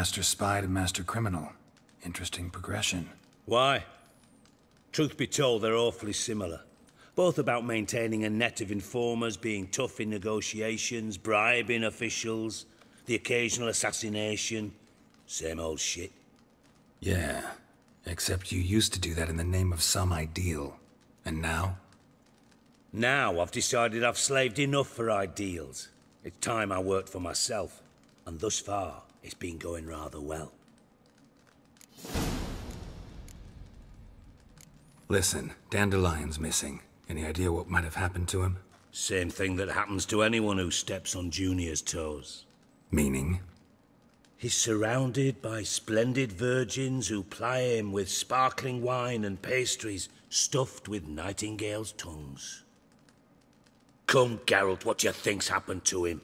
master spy to master criminal. Interesting progression. Why? Truth be told, they're awfully similar. Both about maintaining a net of informers, being tough in negotiations, bribing officials, the occasional assassination. Same old shit. Yeah, except you used to do that in the name of some ideal. And now? Now I've decided I've slaved enough for ideals. It's time I worked for myself. And thus far, it's been going rather well. Listen, Dandelion's missing. Any idea what might have happened to him? Same thing that happens to anyone who steps on Junior's toes. Meaning? He's surrounded by splendid virgins who ply him with sparkling wine and pastries stuffed with nightingales' tongues. Come, Geralt, what do you think's happened to him?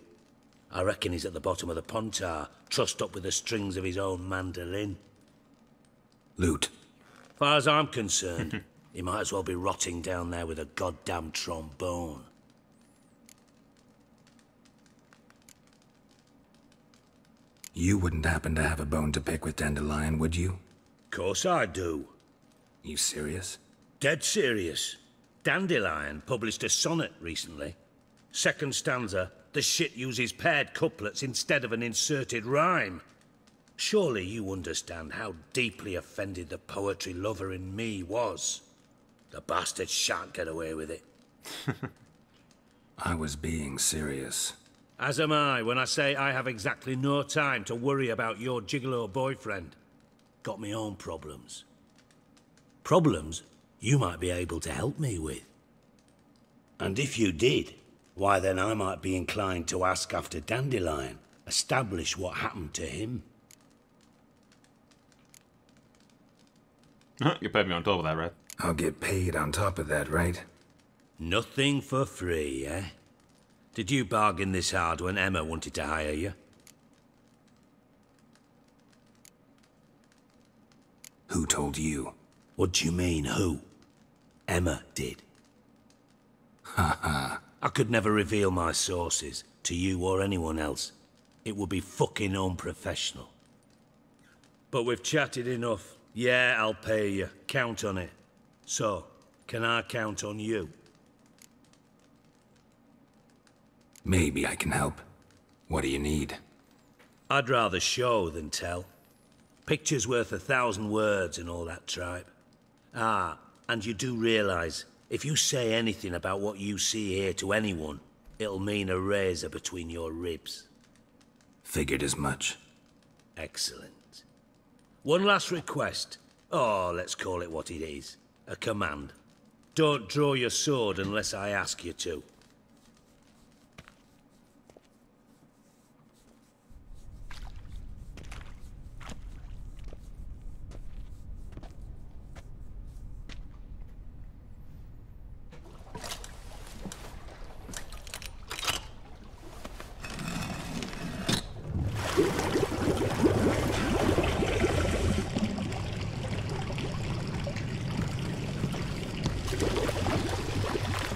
I reckon he's at the bottom of the Pontar, trussed up with the strings of his own mandolin. Loot. Far as I'm concerned, he might as well be rotting down there with a goddamn trombone. You wouldn't happen to have a bone to pick with Dandelion, would you? Course I do. You serious? Dead serious. Dandelion published a sonnet recently. Second stanza, the shit uses paired couplets instead of an inserted rhyme. Surely you understand how deeply offended the poetry lover in me was. The bastard shan't get away with it. I was being serious. As am I when I say I have exactly no time to worry about your gigolo boyfriend. Got me own problems. Problems you might be able to help me with. And if you did, why then I might be inclined to ask after Dandelion, establish what happened to him. You paid me on top of that, right? I'll get paid on top of that, right? Nothing for free, eh? Did you bargain this hard when Emma wanted to hire you? Who told you? What do you mean, who? Emma did. Haha. I could never reveal my sources to you or anyone else. It would be fucking unprofessional. But we've chatted enough. Yeah, I'll pay you. Count on it. So, can I count on you? Maybe I can help. What do you need? I'd rather show than tell. Picture's worth 1,000 words and all that tripe. Ah, and you do realize, if you say anything about what you see here to anyone, it'll mean a razor between your ribs. Figured as much. Excellent. One last request. Oh, let's call it what it is. A command. Don't draw your sword unless I ask you to.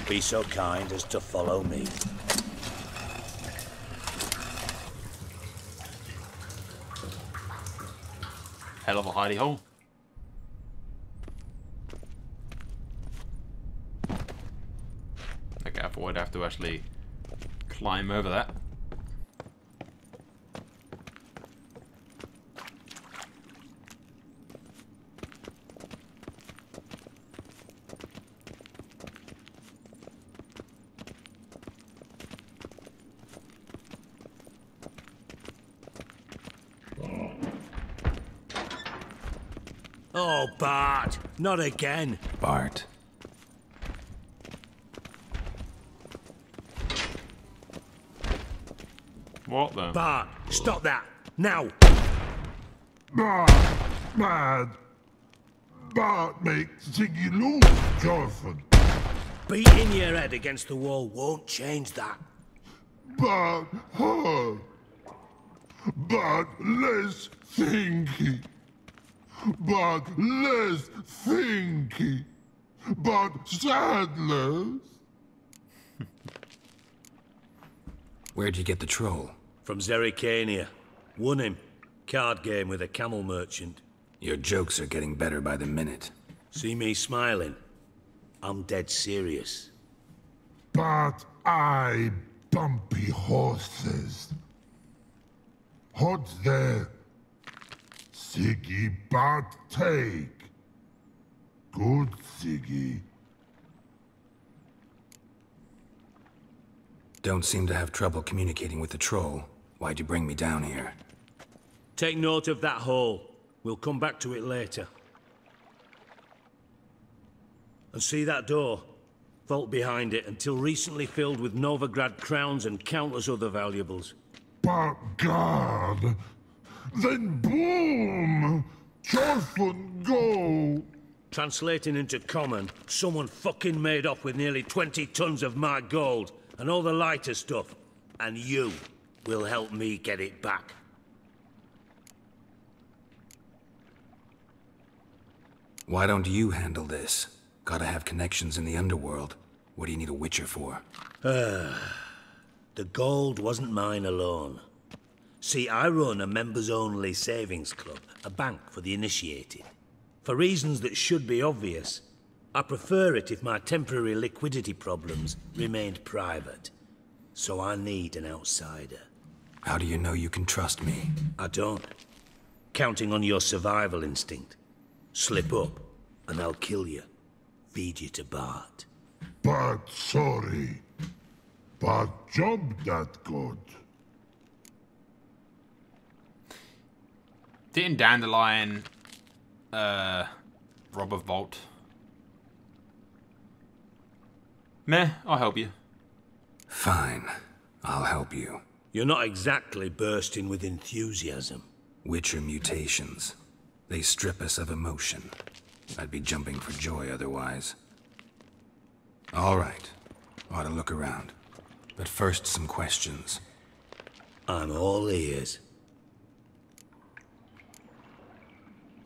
Be so kind as to follow me. Hell of a hidey hole. Okay, I thought I'd have to actually climb over that. Oh, Bart, not again. Bart. What the? Bart, stop that, now. Bad. Bart makes Ziggy lose, Jonathan. Beating your head against the wall won't change that. Bart hard. Bart less thinky. Bart less thinky. Bart sadless. Where'd you get the troll? From Zerrikania. Won him. Card game with a camel merchant. Your jokes are getting better by the minute. See me smiling? I'm dead serious. But I bumpy horses. Hot there. Siggy Bart take. Good Siggy. Don't seem to have trouble communicating with the troll. Why'd you bring me down here? Take note of that hole. We'll come back to it later. And see that door? Vault behind it, until recently filled with Novigrad crowns and countless other valuables. But God, then boom! Chorfun go! Translating into common, someone fucking made off with nearly 20 tons of my gold, and all the lighter stuff. And you will help me get it back. Why don't you handle this? Gotta have connections in the underworld. What do you need a witcher for? The gold wasn't mine alone. See, I run a members-only savings club, a bank for the initiated. For reasons that should be obvious, I prefer it if my temporary liquidity problems remained private. So I need an outsider. How do you know you can trust me? I don't. Counting on your survival instinct. Slip up, and I'll kill you. Feed you to Bart. But sorry. But job that good. Didn't Dandelion rob a vault? Meh, I'll help you. Fine. I'll help you. You're not exactly bursting with enthusiasm. Witcher mutations. They strip us of emotion. I'd be jumping for joy otherwise. All right. Ought to look around. But first, some questions. I'm all ears.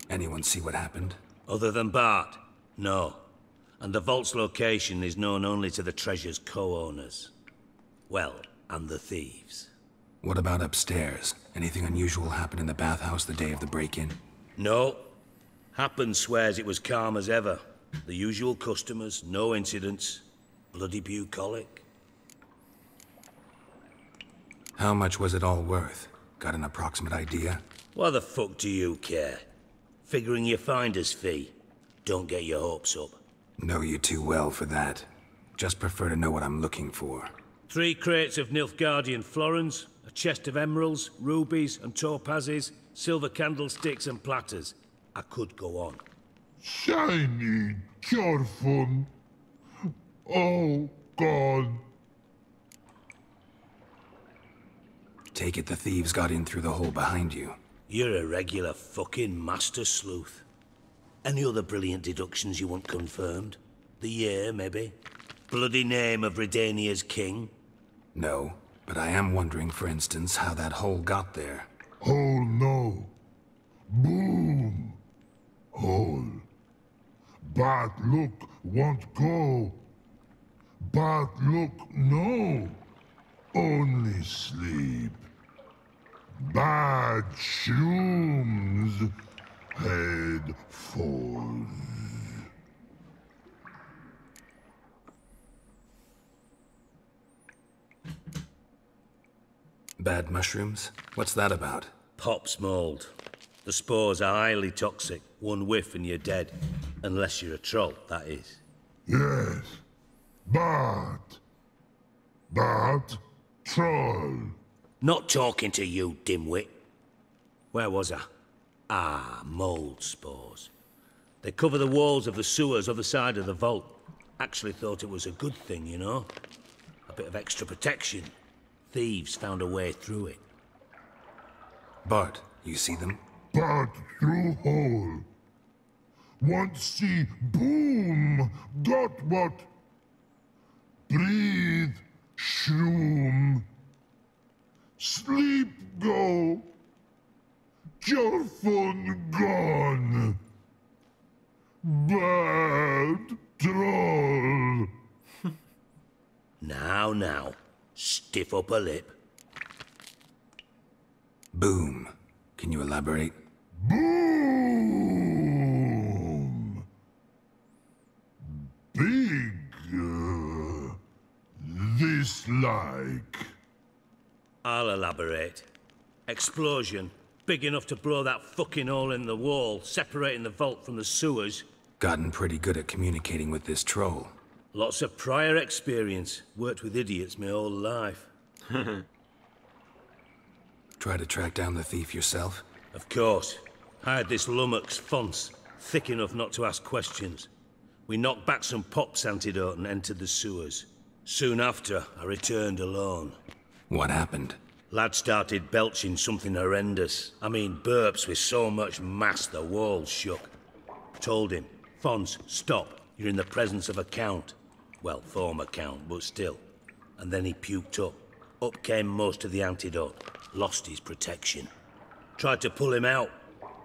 Anyone see what happened? Other than Bart? No. And the vault's location is known only to the treasure's co-owners. Well, and the thieves. What about upstairs? Anything unusual happen in the bathhouse the day of the break-in? No. Happen swears it was calm as ever. The usual customers, no incidents. Bloody bucolic. How much was it all worth? Got an approximate idea? Why the fuck do you care? Figuring your finder's fee. Don't get your hopes up. Know you too well for that. Just prefer to know what I'm looking for. 3 crates of Nilfgaardian florins, a chest of emeralds, rubies and topazes, silver candlesticks and platters. I could go on. Shiny Chorfun. Oh, God. Take it the thieves got in through the hole behind you. You're a regular fucking master sleuth. Any other brilliant deductions you want confirmed? The year, maybe? Bloody name of Redania's king? No, but I am wondering, for instance, how that hole got there. Hole no. Boom. Hole. But look won't go. But look no. Only sleep. Bad shrooms. Head falls. Bad mushrooms? What's that about? Pops mold. The spores are highly toxic. One whiff and you're dead. Unless you're a troll, that is. Yes. But troll. Not talking to you, dimwit. Where was I? Ah, mold spores. They cover the walls of the sewers other side of the vault. Actually thought it was a good thing, you know? A bit of extra protection. Thieves found a way through it. Bart, you see them? But through hole. Want see boom. Got what? Breathe. Shroom. Sleep go. Your phone gone. Bad troll. Now. Stiff upper lip. Boom. Can you elaborate? Boom! Big, this like. I'll elaborate. Explosion. Big enough to blow that fucking hole in the wall, separating the vault from the sewers. Gotten pretty good at communicating with this troll. Lots of prior experience. Worked with idiots my whole life. Try to track down the thief yourself? Of course. Hired this lummox Fonce, thick enough not to ask questions. We knocked back some Pop's antidote and entered the sewers. Soon after, I returned alone. What happened? Lad started belching something horrendous. I mean, burps with so much mass the walls shook. Told him, Fonce, stop. You're in the presence of a count. Well, former count, but still. And then he puked up. Up came most of the antidote. Lost his protection. Tried to pull him out.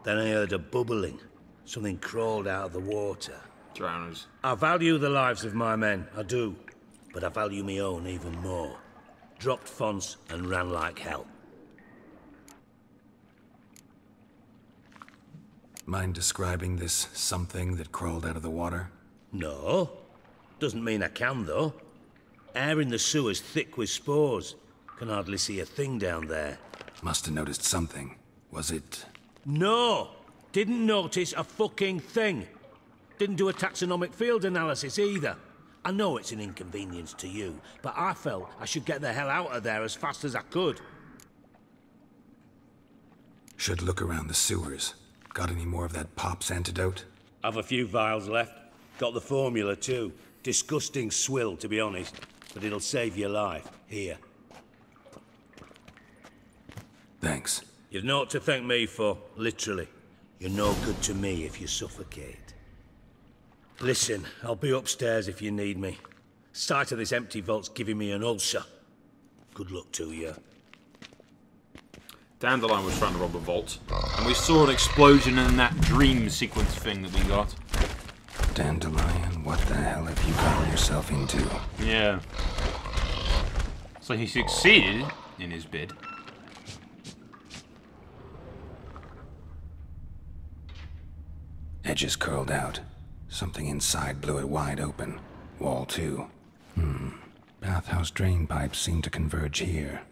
Then I heard a bubbling. Something crawled out of the water. Drowners. I value the lives of my men, I do. But I value my own even more. Dropped Fonce and ran like hell. Mind describing this something that crawled out of the water? No. Doesn't mean I can, though. Air in the sewer's thick with spores. Can hardly see a thing down there. Must have noticed something. Was it... No! Didn't notice a fucking thing. Didn't do a taxonomic field analysis either. I know it's an inconvenience to you, but I felt I should get the hell out of there as fast as I could. Should look around the sewers. Got any more of that Pop's antidote? I've a few vials left. Got the formula too. Disgusting swill, to be honest. But it'll save your life. Here. Thanks. You've naught to thank me for, literally. You're no good to me if you suffocate. Listen, I'll be upstairs if you need me. Sight of this empty vault's giving me an ulcer. Good luck to you. Dandelion was trying to rob a vault, and we saw an explosion in that dream sequence thing that we got. Dandelion, what the hell have you gotten yourself into? Yeah. So he succeeded in his bid. Edges curled out. Something inside blew it wide open. Wall too. Bathhouse drain pipes seem to converge here.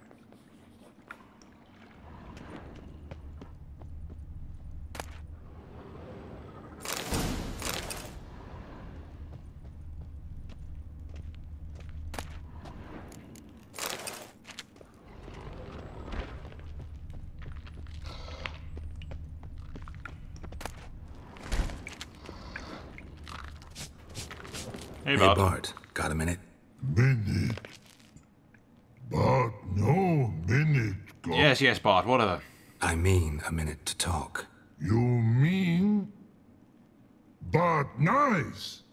Hey, Hey Bart. Bart, got a minute? Minute. But no minute, God. Yes, Bart, whatever. I mean a minute to talk. You mean? But nice.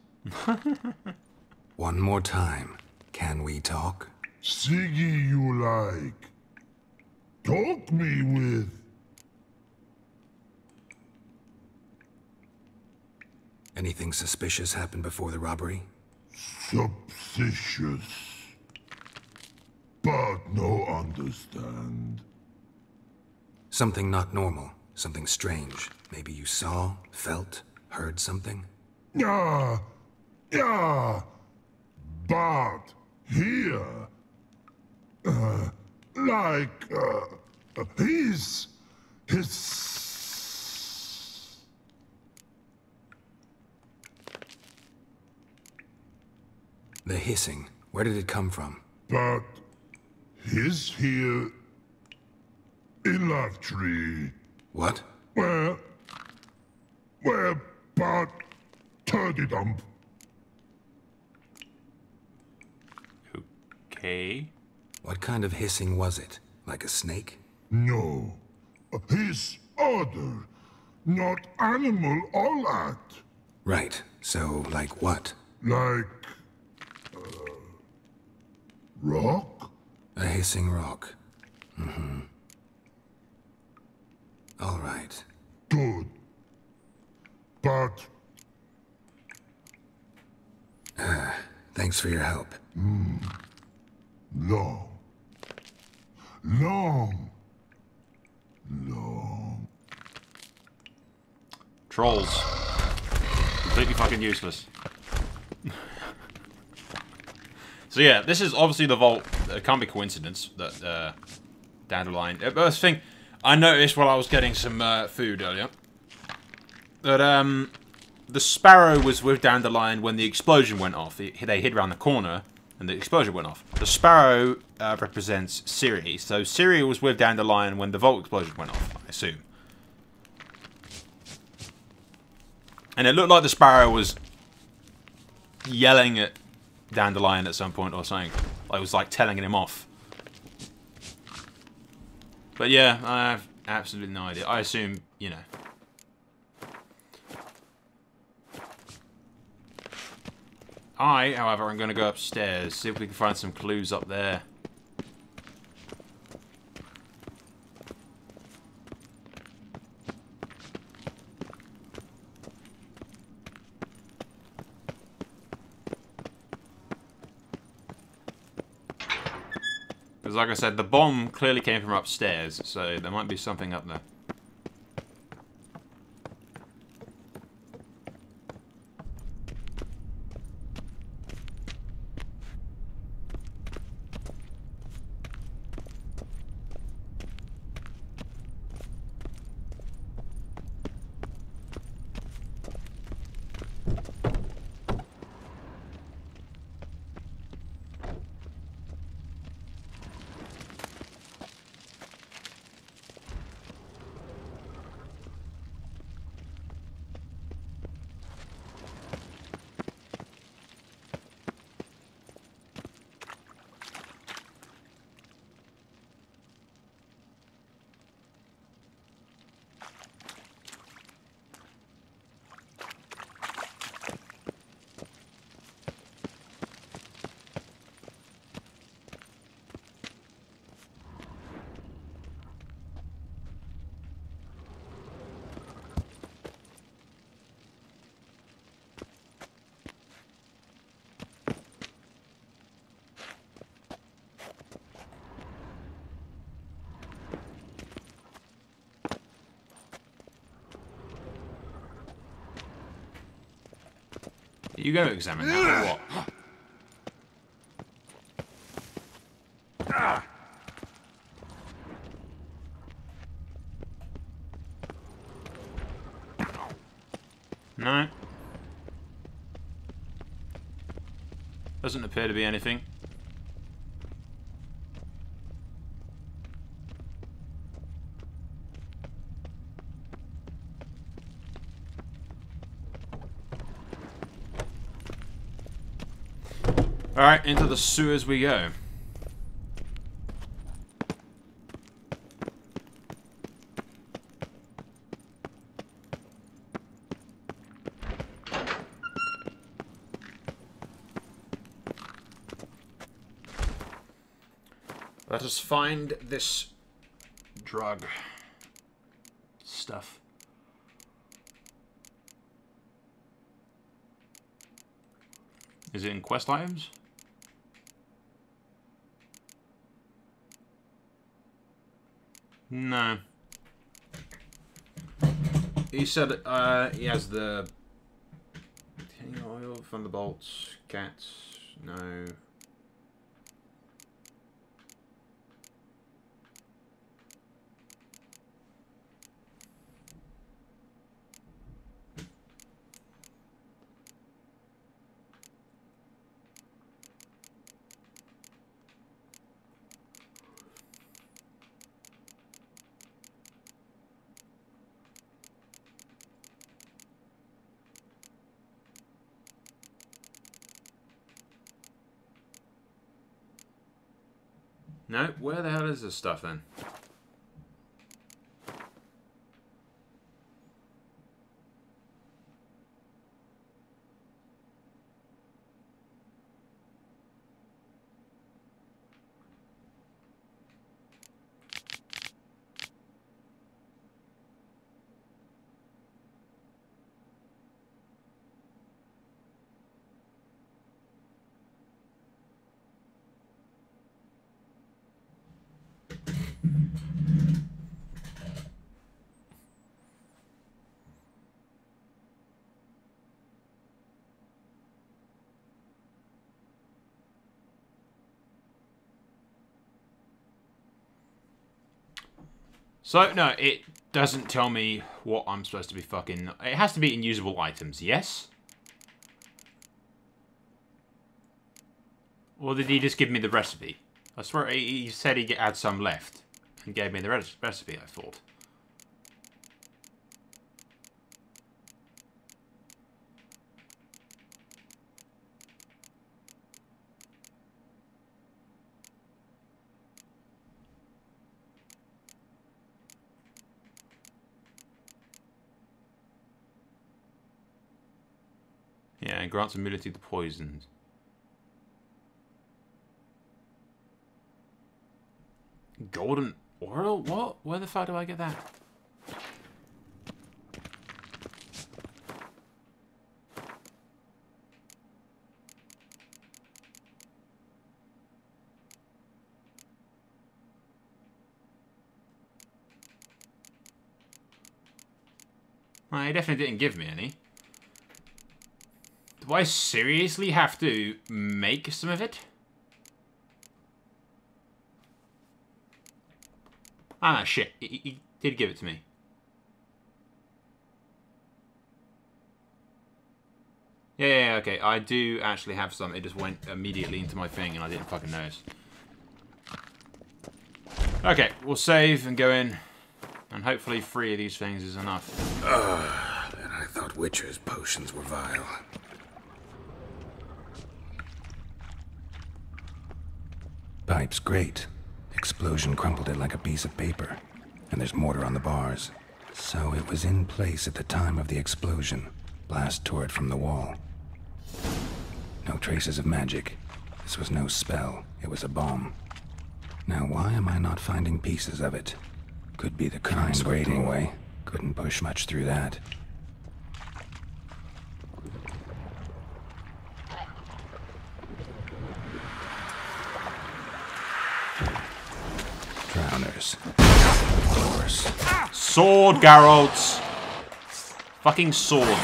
One more time. Can we talk? Siggy you like. Talk me with. Anything suspicious happened before the robbery? Suspicious. But no understand. Something not normal. Something strange. Maybe you saw, felt, heard something? Yeah. But here. His. The hissing. Where did it come from? But his here in Love Tree. What? Where Bart turdy dump. Okay. What kind of hissing was it? Like a snake? No. His order. Not animal all act. Right. So, like what? Like rock? A hissing rock. All right. Good. But Thanks for your help. long. Trolls. Completely fucking useless. So yeah, this is obviously the vault. It can't be coincidence that Dandelion. First thing, I noticed while I was getting some food earlier that the sparrow was with Dandelion when the explosion went off. They hid around the corner and the explosion went off. The sparrow represents Siri, so Siri was with Dandelion when the vault explosion went off, I assume. And it looked like the sparrow was yelling at Dandelion at some point or something. I was like telling him off. But yeah, I have absolutely no idea. I assume, you know. However, I'm going to go upstairs, see if we can find some clues up there. Because like I said, the bomb clearly came from upstairs, so there might be something up there. You go examine that, or what? No. Doesn't appear to be anything. Alright, into the sewers we go. Let us find this drug stuff. Is it in quest items? No. He said he has the oil, thunderbolts, cats. No. No, where the hell is this stuff then? So, no, it doesn't tell me what I'm supposed to be fucking... It has to be in usable items, yes? Or did he just give me the recipe? I swear he said he had some left. And gave me the recipe, I thought. Yeah, and grants immunity to poisons. Golden oil? What? Where the fuck do I get that? Well, he definitely didn't give me any. Do I seriously have to make some of it? Ah, shit. He did give it to me. Yeah, okay. I do actually have some. It just went immediately into my thing and I didn't fucking notice. Okay, we'll save and go in. And hopefully 3 of these things is enough. And I thought Witcher's potions were vile. Pipe's great. Explosion crumpled it like a piece of paper. And there's mortar on the bars. So it was in place at the time of the explosion. Blast tore it from the wall. No traces of magic. This was no spell. It was a bomb. Now why am I not finding pieces of it? Could be the crime grading away. Couldn't push much through that. Drowners. Of course. Sword, Geralt! Fucking sword.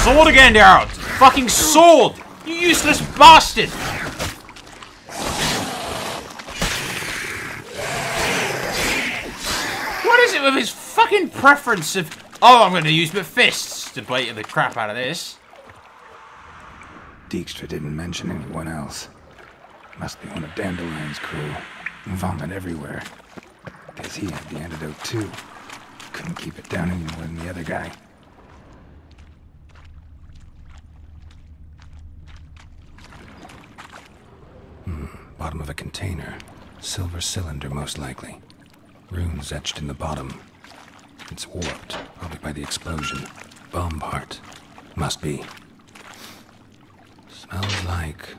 Sword again, Geralt! Fucking sword! You useless bastard! What is it with his fucking preference of... Oh, I'm gonna use my fists to bait the crap out of this. Dijkstra didn't mention anyone else. Must be one of Dandelion's crew. Vomit everywhere. Guess he had the antidote too. Couldn't keep it down any more than the other guy. Bottom of a container. Silver cylinder, most likely. Runes etched in the bottom. It's warped, probably by the explosion. Bomb part. Must be. Smells like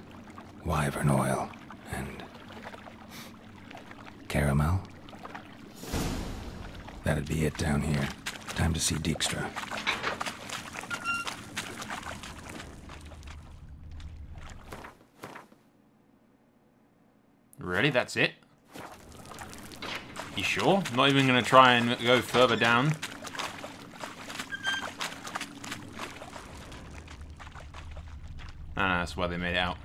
wyvern oil and caramel. That'd be it down here. Time to see Dijkstra. Really? That's it? You sure? I'm not even going to try and go further down. Ah, that's why they made it out.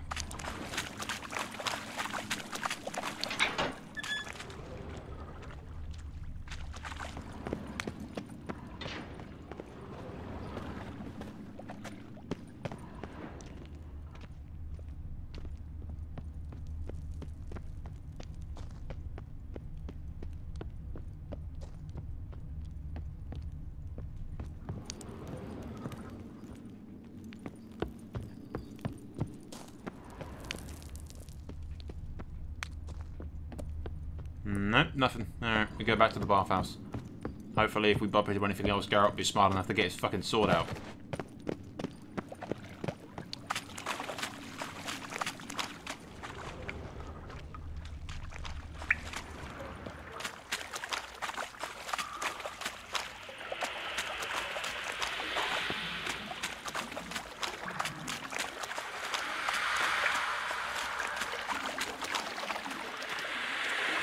Nope, nothing. Alright, we go back to the bathhouse. Hopefully if we bump into anything else, Garrett will be smart enough to get his fucking sword out.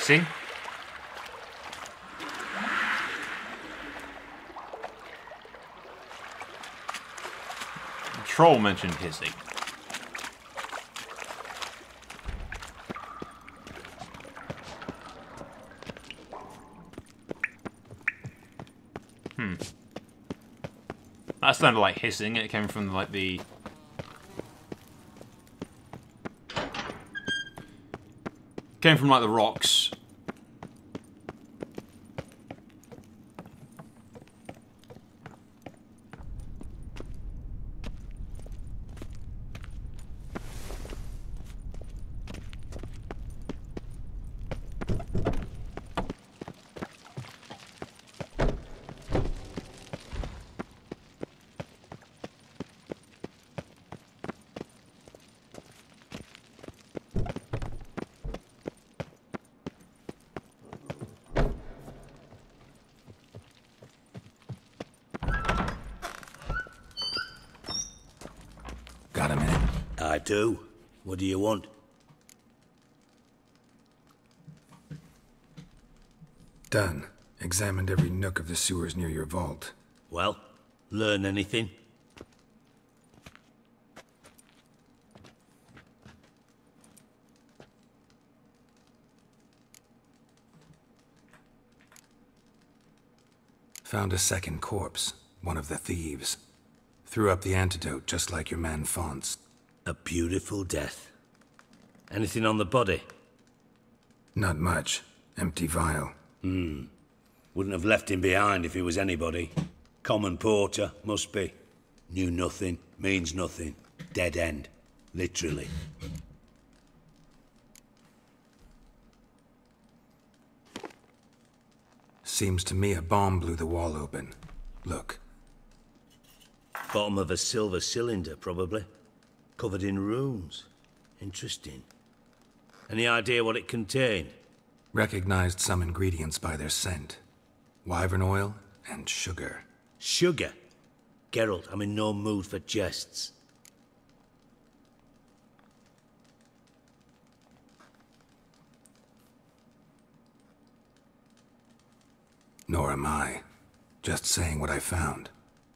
Hissing? The troll mentioned hissing. That sounded like hissing. It came from like the... Came from like the rocks. Got a minute? I do. What do you want? Done. Examined every nook of the sewers near your vault. Well, learn anything? Found a second corpse. One of the thieves. Threw up the antidote just like your man Fonz. A beautiful death. Anything on the body? Not much. Empty vial. Wouldn't have left him behind if he was anybody. Common porter, must be. Knew nothing, means nothing. Dead end. Literally. Seems to me a bomb blew the wall open. Look. Bottom of a silver cylinder, probably. Covered in runes. Interesting. Any idea what it contained? Recognized some ingredients by their scent. Wyvern oil and sugar. Sugar? Geralt, I'm in no mood for jests. Nor am I. Just saying what I found.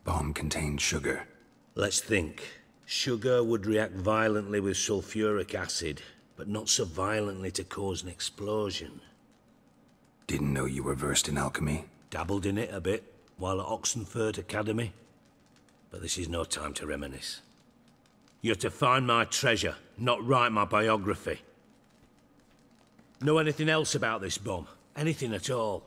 Bomb contained sugar. Let's think. Sugar would react violently with sulfuric acid, but not so violently to cause an explosion. Didn't know you were versed in alchemy. Dabbled in it a bit while at Oxenford Academy. But this is no time to reminisce. You're to find my treasure, not write my biography. Know anything else about this bomb? Anything at all?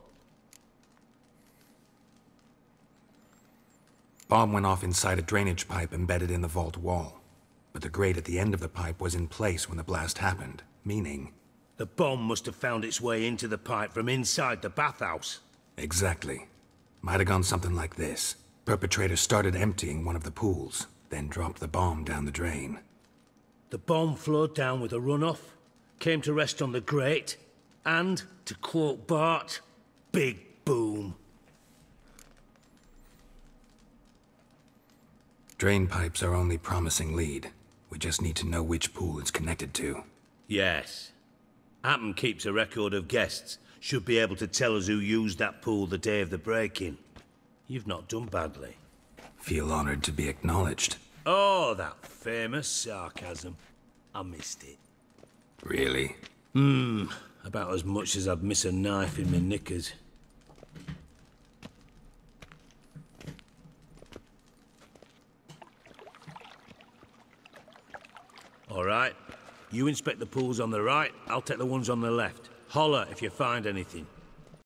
Bomb went off inside a drainage pipe embedded in the vault wall. But the grate at the end of the pipe was in place when the blast happened, meaning... The bomb must have found its way into the pipe from inside the bathhouse. Exactly. Might have gone something like this. Perpetrator started emptying one of the pools, then dropped the bomb down the drain. The bomb flowed down with a runoff, came to rest on the grate, and, to quote Bart, big boom. Drain pipes are only promising lead. We just need to know which pool it's connected to. Yes. Appen keeps a record of guests. Should be able to tell us who used that pool the day of the break-in. You've not done badly. Feel honored to be acknowledged. Oh, that famous sarcasm. I missed it. Really? About as much as I'd miss a knife in my knickers. All right. You inspect the pools on the right, I'll take the ones on the left. Holler if you find anything.